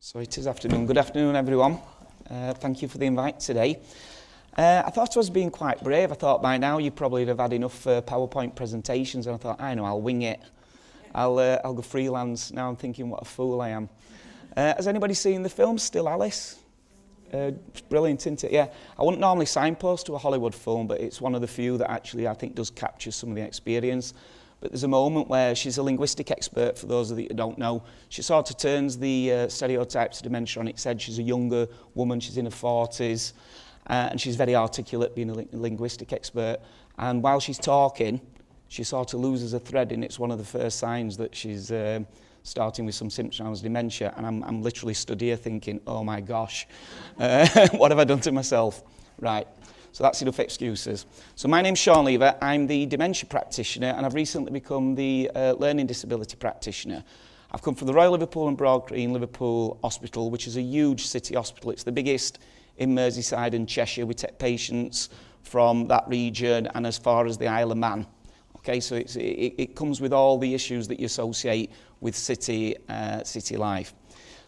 So it is afternoon. Good afternoon, everyone. Thank you for the invite today. I thought I was being quite brave. I thought by now you probably have had enough PowerPoint presentations, and I thought, I know, I'll wing it. I'll go freelance. Now I'm thinking, what a fool I am. Has anybody seen the film Still Alice? It's brilliant, isn't it? Yeah. I wouldn't normally signpost to a Hollywood film, but it's one of the few that actually I think does capture some of the experience. But there's a moment where she's a linguistic expert, for those of you who don't know. She sort of turns the stereotypes of dementia on its head. She's a younger woman, she's in her 40s, and she's very articulate, being a linguistic expert. And while she's talking, she sort of loses a thread, and it's one of the first signs that she's starting with some symptoms of dementia. And I'm literally stood here thinking, oh my gosh, what have I done to myself? Right. So that's enough excuses. So my name's Shaun. I'm the dementia practitioner, and I've recently become the learning disability practitioner. I've come from the Royal Liverpool and Broad Green Liverpool Hospital, which is a huge city hospital. It's the biggest in Merseyside and Cheshire. We take patients from that region and as far as the Isle of Man. Okay, so it comes with all the issues that you associate with city life.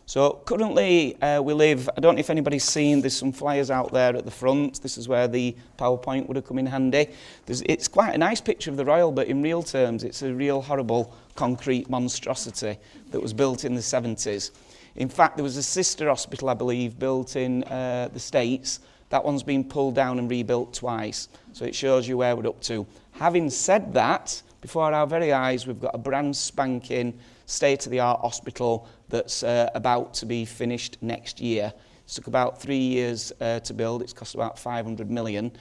So currently we live, I don't know if anybody's seen, there's some flyers out there at the front. This is where the PowerPoint would have come in handy. It's quite a nice picture of the Royal, but in real terms it's a real horrible concrete monstrosity that was built in the 70s. In fact, there was a sister hospital, I believe, built in the States. That one's been pulled down and rebuilt twice. So it shows you where we're up to. Having said that, before our very eyes, we've got a brand spanking state-of-the-art hospital that's about to be finished next year. It took about 3 years to build. It's cost about 500 million.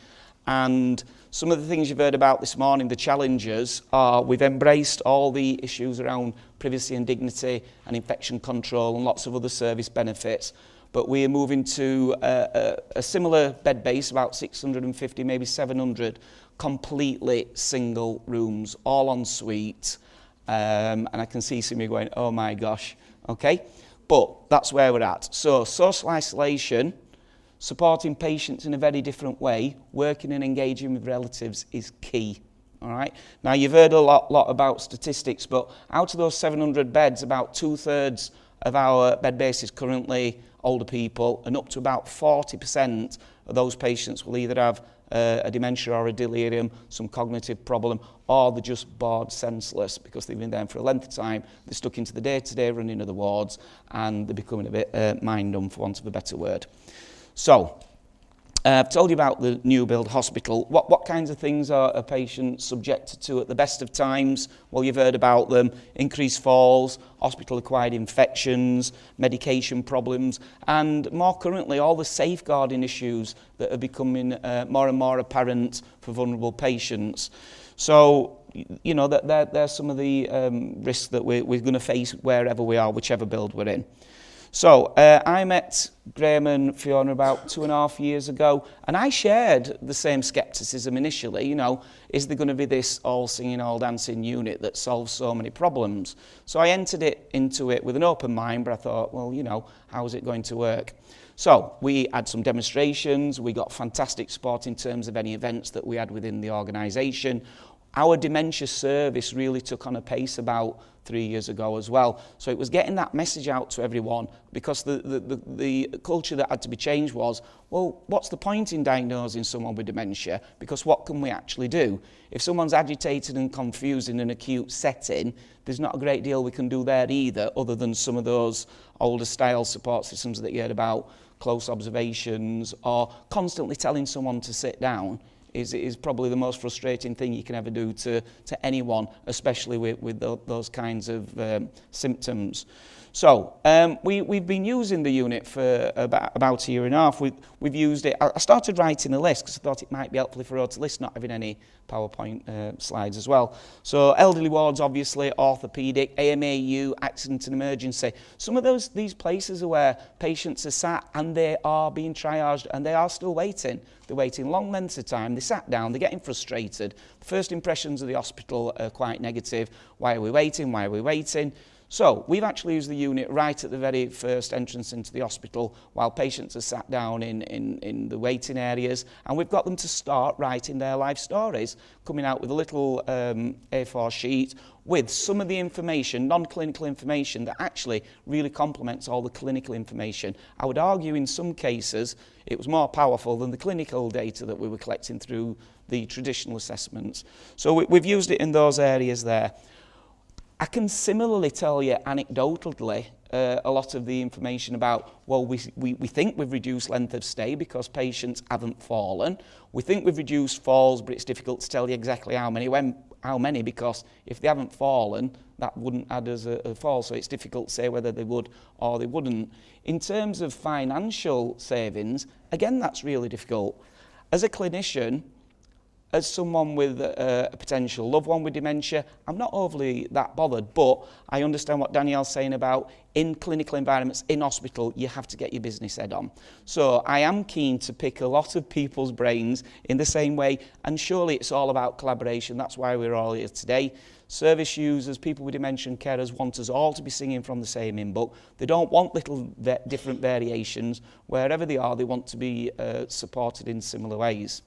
And some of the things you've heard about this morning, the challenges, are we've embraced all the issues around privacy and dignity and infection control and lots of other service benefits. But we're moving to a similar bed base, about 650, maybe 700, completely single rooms, all en suite. And I can see some of you going, oh my gosh, okay? But that's where we're at. So social isolation, supporting patients in a very different way, working and engaging with relatives is key, all right? Now, you've heard a lot about statistics, but out of those 700 beds, about 2/3 of our bed base is currently older people, and up to about 40% of those patients will either have a dementia or a delirium, some cognitive problem, or they're just bored senseless because they've been there for a length of time. They're stuck into the day-to-day running of the wards, and they're becoming a bit mind-numb, for want of a better word. So, I've told you about the new build hospital. What kinds of things are a patient subjected to at the best of times? Well, you've heard about them. Increased falls, hospital-acquired infections, medication problems, and more currently, all the safeguarding issues that are becoming more and more apparent for vulnerable patients. So, you know, there's some of the risks that we're going to face wherever we are, whichever build we're in. So I met Graham and Fiona about 2.5 years ago, and I shared the same scepticism initially. You know, is there going to be this all singing, all dancing unit that solves so many problems? So I entered into it with an open mind, but I thought, well, you know, how is it going to work? So we had some demonstrations, we got fantastic support in terms of any events that we had within the organisation. Our dementia service really took on a pace about 3 years ago as well. So it was getting that message out to everyone, because the culture that had to be changed was, well, what's the point in diagnosing someone with dementia? Because what can we actually do? If someone's agitated and confused in an acute setting, there's not a great deal we can do there either, other than some of those older style support systems that you heard about, close observations, or constantly telling someone to sit down. Is probably the most frustrating thing you can ever do to anyone, especially with those kinds of symptoms. So we've been using the unit for about a year and a half. We've used it. I started writing a list because I thought it might be helpful for us to list, not having any PowerPoint slides as well. So elderly wards, obviously, orthopaedic, AMAU, accident and emergency. Some of these places are where patients are sat and they are being triaged and they are still waiting. They're waiting long lengths of time. They sat down, they're getting frustrated. The first impressions of the hospital are quite negative. Why are we waiting? Why are we waiting? So we've actually used the unit right at the very first entrance into the hospital while patients are sat down in the waiting areas, and we've got them to start writing their life stories, coming out with a little A4 sheet with some of the information, non-clinical information, that actually really complements all the clinical information. I would argue in some cases it was more powerful than the clinical data that we were collecting through the traditional assessments. So we've used it in those areas there. I can similarly tell you anecdotally a lot of the information about, well, we think we've reduced length of stay because patients haven't fallen. We think we've reduced falls, but it's difficult to tell you exactly how many, because if they haven't fallen, that wouldn't add as a fall, so it's difficult to say whether they would or they wouldn't. In terms of financial savings, again, that's really difficult. As a clinician, as someone with a potential loved one with dementia, I'm not overly that bothered, but I understand what Danielle's saying about in clinical environments, in hospital, you have to get your business head on. So I am keen to pick a lot of people's brains in the same way, and surely it's all about collaboration. That's why we're all here today. Service users, people with dementia and carers want us all to be singing from the same hymn book. They don't want little different variations. Wherever they are, they want to be supported in similar ways.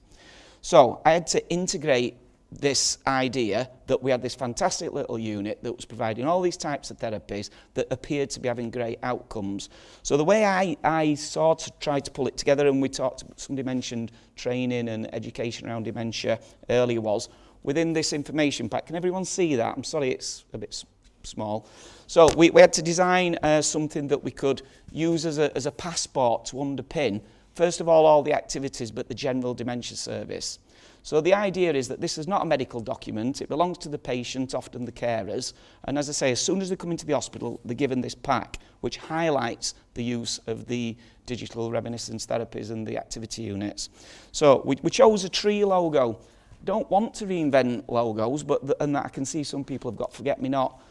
So I had to integrate this idea that we had this fantastic little unit that was providing all these types of therapies that appeared to be having great outcomes. So the way I sort of tried to pull it together, and we talked, somebody mentioned training and education around dementia earlier, was within this information pack. Can everyone see that? I'm sorry, it's a bit small. So we had to design something that we could use as a passport to underpin, first of all the activities, but the general dementia service. So the idea is that this is not a medical document. It belongs to the patient, often the carers. And as I say, as soon as they come into the hospital, they're given this pack, which highlights the use of the digital reminiscence therapies and the activity units. So we chose a tree logo. Don't want to reinvent logos, and I can see some people have got forget-me-not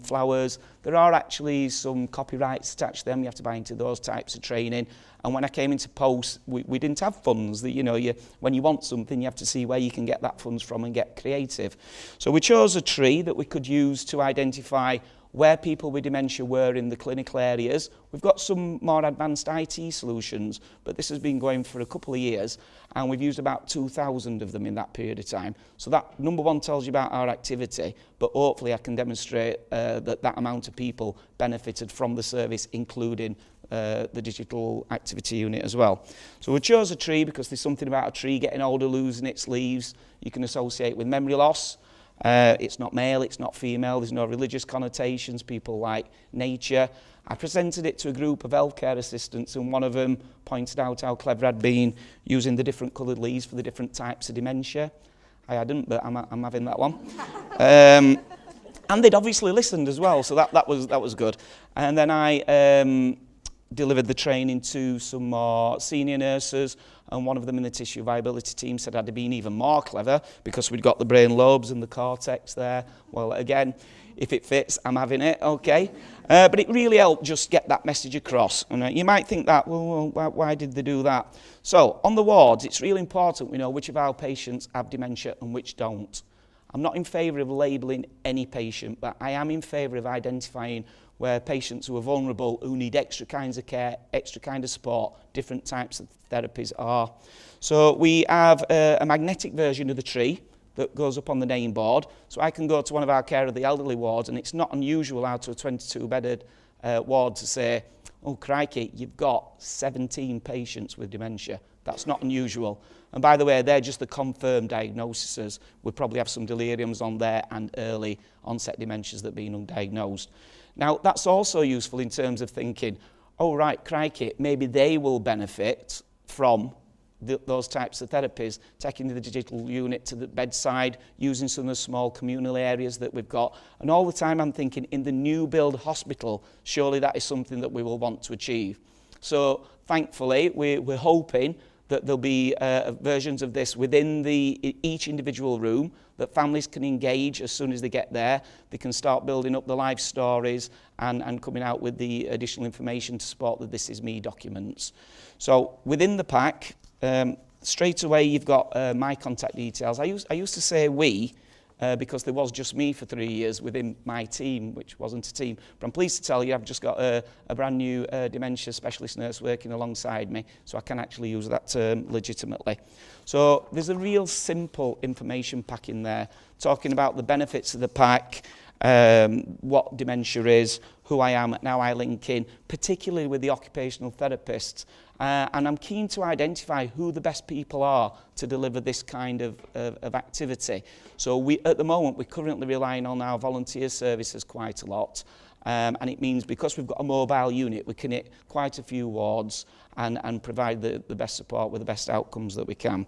flowers. There are actually some copyrights attached to them. You have to buy into those types of training. And when I came into post, we didn't have funds. That when you want something, you have to see where you can get that funds from and get creative. So we chose a tree that we could use to identify where people with dementia were in the clinical areas. We've got some more advanced IT solutions, but this has been going for a couple of years, and we've used about 2,000 of them in that period of time. So that, number one, tells you about our activity, but hopefully I can demonstrate that amount of people benefited from the service, including the digital activity unit as well. So we chose a tree because there's something about a tree getting older, losing its leaves. You can associate with memory loss. It's not male, it's not female, there's no religious connotations, people like nature. I presented it to a group of healthcare assistants, and one of them pointed out how clever I'd been using the different coloured leaves for the different types of dementia. I hadn't, but I'm having that one. And they'd obviously listened as well, so that was good. And then I delivered the training to some more senior nurses, and one of them in the tissue viability team said I'd have been even more clever because we'd got the brain lobes and the cortex there. Well, again, if it fits, I'm having it, okay? But it really helped just get that message across. And you might think that, well, why did they do that? So, on the wards, it's really important we know which of our patients have dementia and which don't. I'm not in favour of labelling any patient, but I am in favour of identifying where patients who are vulnerable, who need extra kinds of care, extra kind of support, different types of therapies are. So we have a magnetic version of the tree that goes up on the name board. So I can go to one of our care of the elderly wards, and it's not unusual out of a 22-bedded ward to say, oh, crikey, you've got 17 patients with dementia. That's not unusual. And by the way, they're just the confirmed diagnoses. We probably have some deliriums on there and early onset dementias that have been undiagnosed. Now, that's also useful in terms of thinking, oh, right, crikey, maybe they will benefit from those types of therapies, taking the digital unit to the bedside, using some of the small communal areas that we've got. And all the time I'm thinking, in the new build hospital, surely that is something that we will want to achieve. So, thankfully, we're hoping that there'll be versions of this within each individual room, that families can engage as soon as they get there. They can start building up the life stories and coming out with the additional information to support the This Is Me documents. So within the pack, straight away you've got my contact details. I used to say we, because there was just me for 3 years within my team, which wasn't a team. But I'm pleased to tell you I've just got a brand new dementia specialist nurse working alongside me, so I can actually use that term legitimately. So there's a real simple information pack in there, talking about the benefits of the pack, what dementia is, who I am, and how I link in, particularly with the occupational therapists. And I'm keen to identify who the best people are to deliver this kind of activity. So at the moment, we're currently relying on our volunteer services quite a lot. And it means because we've got a mobile unit, we can hit quite a few wards and provide the best support with the best outcomes that we can.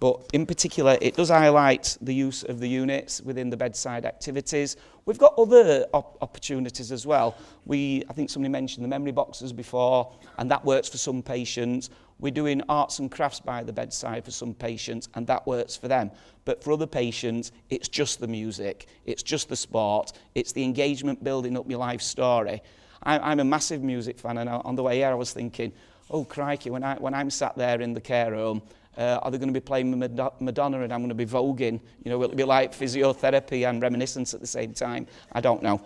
But in particular, it does highlight the use of the units within the bedside activities. We've got other opportunities as well. I think somebody mentioned the memory boxes before, and that works for some patients. We're doing arts and crafts by the bedside for some patients, and that works for them. But for other patients, it's just the music, it's just the sport, it's the engagement building up your life story. I'm a massive music fan, and on the way here I was thinking, oh crikey, when I'm sat there in the care home, are they going to be playing Madonna and I'm going to be voguing? You know, will it be like physiotherapy and reminiscence at the same time? I don't know.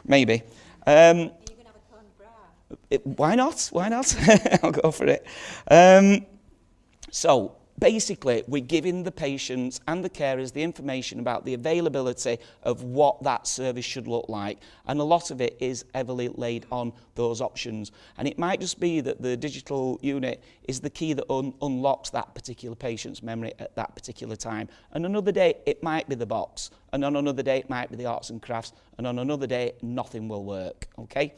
Maybe. Are you going to have a cone bra? Why not? Why not? I'll go for it. So basically, we're giving the patients and the carers the information about the availability of what that service should look like. And a lot of it is heavily laid on those options. And it might just be that the digital unit is the key that unlocks that particular patient's memory at that particular time. And another day, it might be the box. And on another day, it might be the arts and crafts. And on another day, nothing will work. Okay?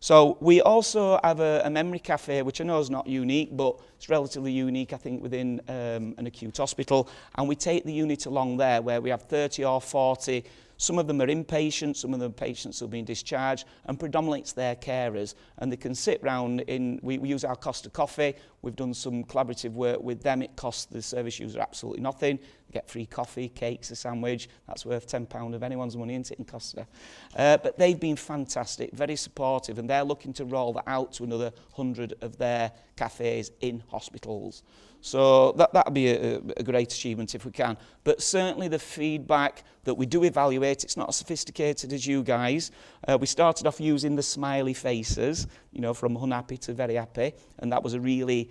So we also have a memory cafe, which I know is not unique, but it's relatively unique, I think, within an acute hospital. And we take the unit along there where we have 30 or 40. Some of them are inpatients, some of them are patients who have been discharged, and predominantly it's their carers. And they can sit round we use our Costa coffee. We've done some collaborative work with them. It costs the service user absolutely nothing. They get free coffee, cakes, a sandwich. That's worth £10 of anyone's money, isn't it, in Costa? But they've been fantastic, very supportive, and they're looking to roll that out to another 100 of their cafes in hospitals. So that'd be a great achievement if we can. But certainly the feedback that we do evaluate, it's not as sophisticated as you guys. We started off using the smiley faces, you know, from unhappy to very happy, and that was a really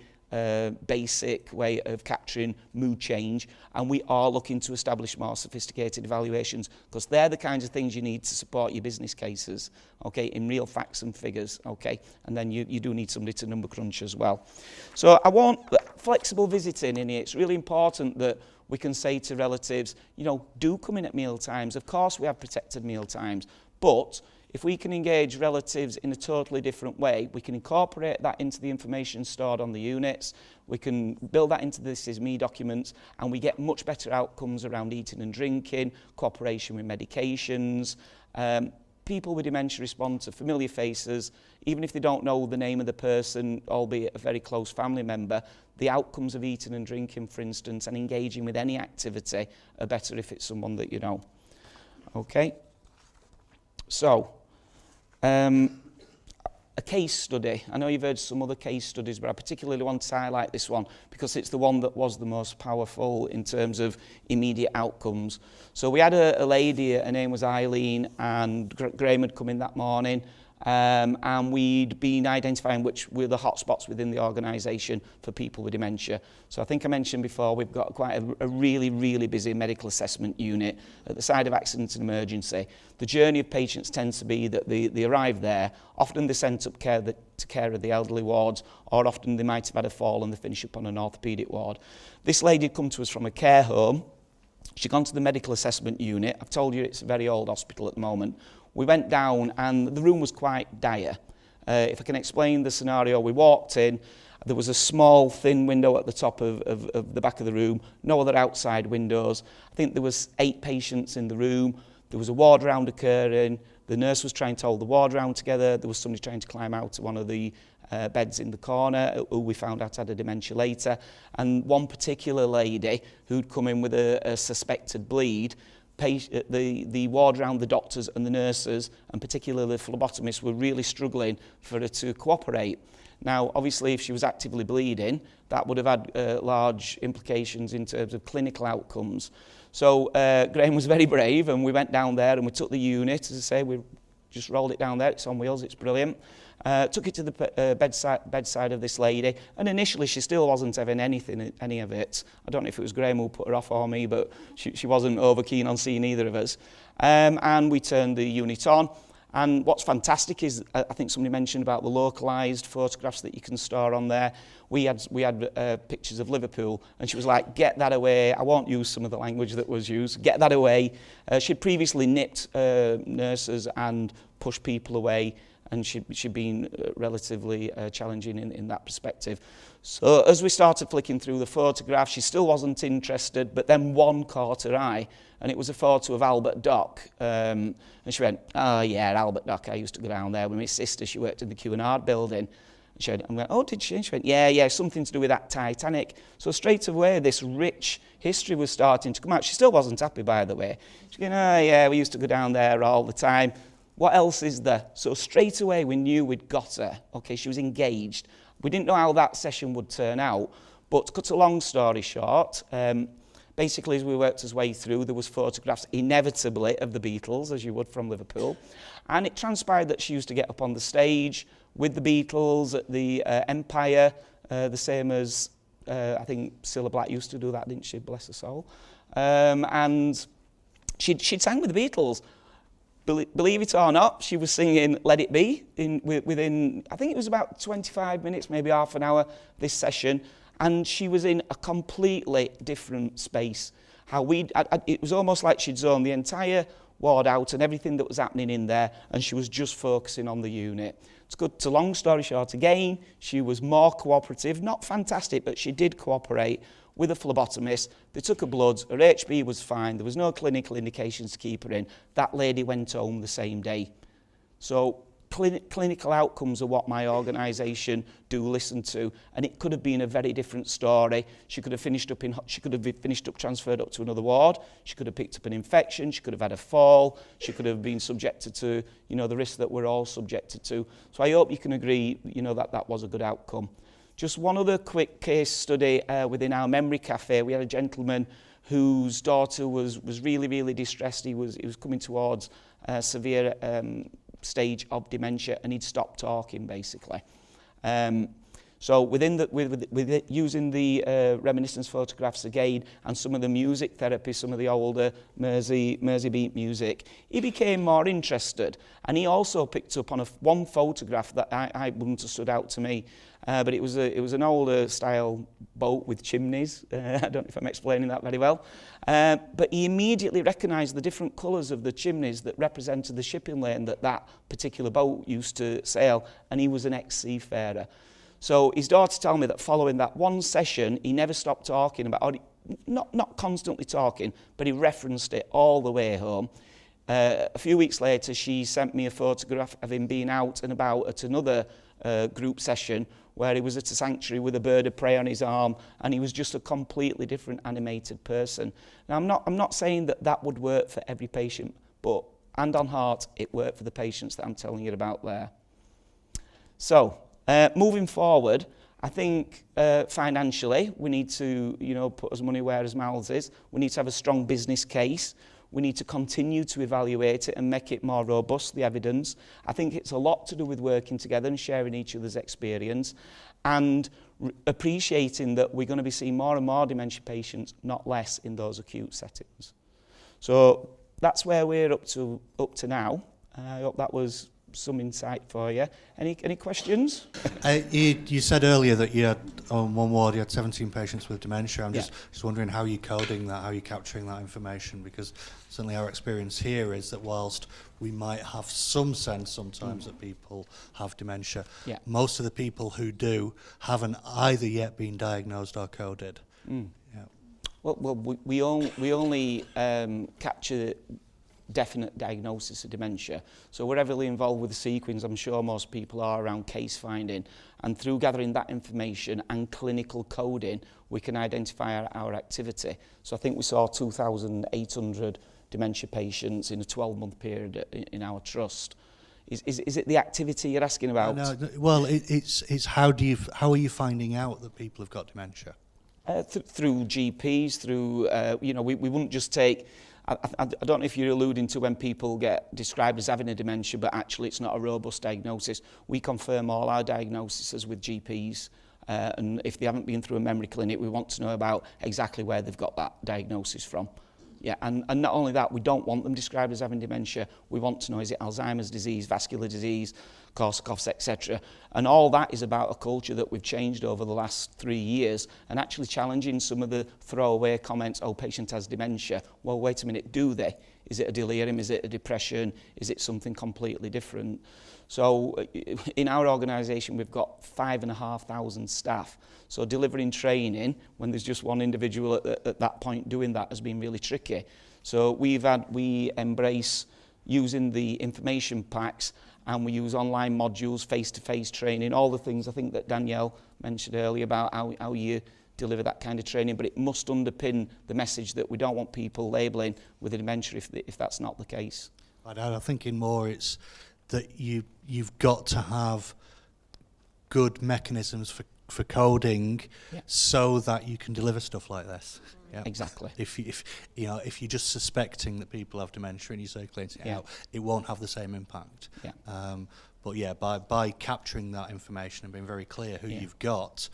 basic way of capturing mood change. And we are looking to establish more sophisticated evaluations because they're the kinds of things you need to support your business cases, okay, in real facts and figures, okay. And then you do need somebody to number crunch as well. So I want flexible visiting in here. It's really important that we can say to relatives, you know, do come in at meal times. Of course we have protected meal times, but if we can engage relatives in a totally different way, we can incorporate that into the information stored on the units, we can build that into the This Is Me documents, and we get much better outcomes around eating and drinking, cooperation with medications. People with dementia respond to familiar faces, even if they don't know the name of the person, albeit a very close family member. The outcomes of eating and drinking, for instance, and engaging with any activity are better if it's someone that you know. Okay? So, a case study. I know you've heard some other case studies, but I particularly want to highlight this one because it's the one that was the most powerful in terms of immediate outcomes. So we had a lady, her name was Eileen, and Graham had come in that morning, and we'd been identifying which were the hotspots within the organisation for people with dementia. So I think I mentioned before, we've got quite a really, really busy medical assessment unit at the side of accident and emergency. The journey of patients tends to be that they arrive there, often they're sent up to care of the elderly wards, or often they might have had a fall and they finish up on an orthopaedic ward. This lady had come to us from a care home. She'd gone to the medical assessment unit. I've told you it's a very old hospital at the moment. We went down and the room was quite dire. If I can explain the scenario, we walked in, there was a small thin window at the top of the back of the room, no other outside windows. I think there was 8 patients in the room, there was a ward round occurring, the nurse was trying to hold the ward round together, there was somebody trying to climb out to one of the beds in the corner, who we found out had a dementia later, and one particular lady who'd come in with a suspected bleed. the ward around the doctors and the nurses, and particularly the phlebotomists, were really struggling for her to cooperate. Now, obviously, if she was actively bleeding, that would have had large implications in terms of clinical outcomes. So Graham was very brave, and we went down there and we took the unit. As I say, we just rolled it down there. It's on wheels. It's brilliant. Took it to the bedside of this lady, and initially she still wasn't having any of it. I don't know if it was Graham who put her off or me, but she wasn't over keen on seeing either of us. And we turned the unit on. And what's fantastic is, I think somebody mentioned about the localised photographs that you can store on there. We had pictures of Liverpool, and she was like, get that away. I won't use some of the language that was used. Get that away. She'd previously nipped nurses and pushed people away, and she'd been relatively challenging in that perspective. So as we started flicking through the photographs, she still wasn't interested, but then one caught her eye, and it was a photo of Albert Dock. And she went, oh yeah, Albert Dock, I used to go down there with my sister. She worked in the Q&R building. She went, oh, did she? She went, yeah, something to do with that Titanic. So straight away, this rich history was starting to come out. She still wasn't happy, by the way. She went, oh yeah, we used to go down there all the time. What else is there? So straight away, we knew we'd got her. Okay, she was engaged. We didn't know how that session would turn out, but to cut a long story short, basically, as we worked our way through, there was photographs inevitably of the Beatles, as you would from Liverpool, and it transpired that she used to get up on the stage with the Beatles at the Empire, the same as I think Cilla Black used to do that, didn't she? Bless her soul. And she'd sang with the Beatles. Believe it or not, she was singing Let It Be within, I think it was about 25 minutes, maybe half an hour, this session, and she was in a completely different space. It was almost like she'd zoned the entire ward out and everything that was happening in there, and she was just focusing on the unit. To cut to long story short, again, she was more cooperative, not fantastic, but she did cooperate with a phlebotomist. They took her blood, her HB was fine, there was no clinical indications to keep her in. That lady went home the same day. So clinical outcomes are what my organisation do listen to, and it could have been a very different story. She could have finished up transferred up to another ward. She could have picked up an infection. She could have had a fall. She could have been subjected to, the risks that we're all subjected to. So I hope you can agree, that was a good outcome. Just one other quick case study within our memory cafe. We had a gentleman whose daughter was really, really distressed. He was coming towards a severe stage of dementia, and he'd stopped talking, basically. So with using the reminiscence photographs again and some of the music therapy, some of the older Mersey beat music, he became more interested, and he also picked up on one photograph that I wouldn't have stood out to me, but it was an older style boat with chimneys. I don't know if I'm explaining that very well, but he immediately recognised the different colours of the chimneys that represented the shipping lane that particular boat used to sail, and he was an ex-seafarer. So his daughter told me that following that one session, he never stopped talking about, not constantly talking, but he referenced it all the way home. A few weeks later, she sent me a photograph of him being out and about at another group session where he was at a sanctuary with a bird of prey on his arm, and he was just a completely different animated person. Now, I'm not saying that would work for every patient, but hand on heart, it worked for the patients that I'm telling you about there. So, moving forward, I think financially we need to, put as money where as mouths is. We need to have a strong business case. We need to continue to evaluate it and make it more robust, the evidence. I think it's a lot to do with working together and sharing each other's experience and appreciating that we're going to be seeing more and more dementia patients, not less, in those acute settings. So that's where we're up to now. I hope that was some insight for you. Any questions? You said earlier that you had, on one ward, you had 17 patients with dementia. I'm just wondering how you're coding that, how you're capturing that information, because certainly our experience here is that whilst we might have some sense sometimes that people have dementia, most of the people who do haven't either yet been diagnosed or coded. Well, we only capture definite diagnosis of dementia. So we're heavily involved with the sequence. I'm sure most people are around case finding, and through gathering that information and clinical coding, we can identify our activity. So I think we saw 2,800 dementia patients in a 12-month period in our trust. Is it the activity you're asking about? No, well, it's how are you finding out that people have got dementia? Through GPs, through, we wouldn't just take, I don't know if you're alluding to when people get described as having a dementia, but actually it's not a robust diagnosis. We confirm all our diagnoses with GPs, and if they haven't been through a memory clinic, we want to know about exactly where they've got that diagnosis from. Yeah, and not only that, we don't want them described as having dementia. We want to know, is it Alzheimer's disease, vascular disease, Korsakoff's, etc. And all that is about a culture that we've changed over the last 3 years, and actually challenging some of the throwaway comments, oh, patient has dementia. Well, wait a minute, do they? Is it a delirium? Is it a depression? Is it something completely different? So in our organisation, we've got 5,500 staff. So delivering training when there's just one individual at that point doing that has been really tricky. So we embrace using the information packs, and we use online modules, face-to-face training, all the things I think that Danielle mentioned earlier about how you deliver that kind of training, but it must underpin the message that we don't want people labelling with a dementia if that's not the case. I'm thinking more it's that you've got to have good mechanisms for coding, yeah, so that you can deliver stuff like this. Yeah. Exactly. If you're just suspecting that people have dementia and you're circulating it Yeah. out, it won't have the same impact. Yeah. But yeah, by capturing that information and being very clear who Yeah. you've got,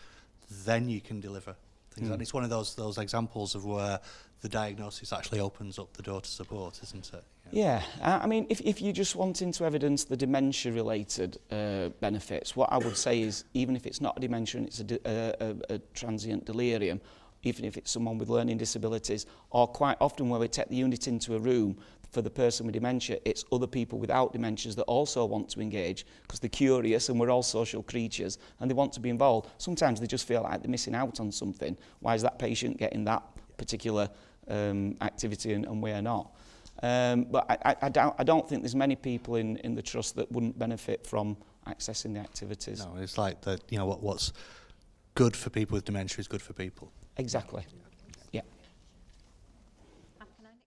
then you can deliver things. And it's one of those examples of where the diagnosis actually opens up the door to support, isn't it? Yeah, I mean, if you're just wanting to evidence the dementia-related benefits, what I would say is, even if it's not a dementia and it's a transient delirium, even if it's someone with learning disabilities, or quite often where we take the unit into a room for the person with dementia, it's other people without dementias that also want to engage because they're curious and we're all social creatures and they want to be involved. Sometimes they just feel like they're missing out on something. Why is that patient getting that particular activity and we're not? But I don't think there's many people in the trust that wouldn't benefit from accessing the activities. No, it's like what's good for people with dementia is good for people. Exactly.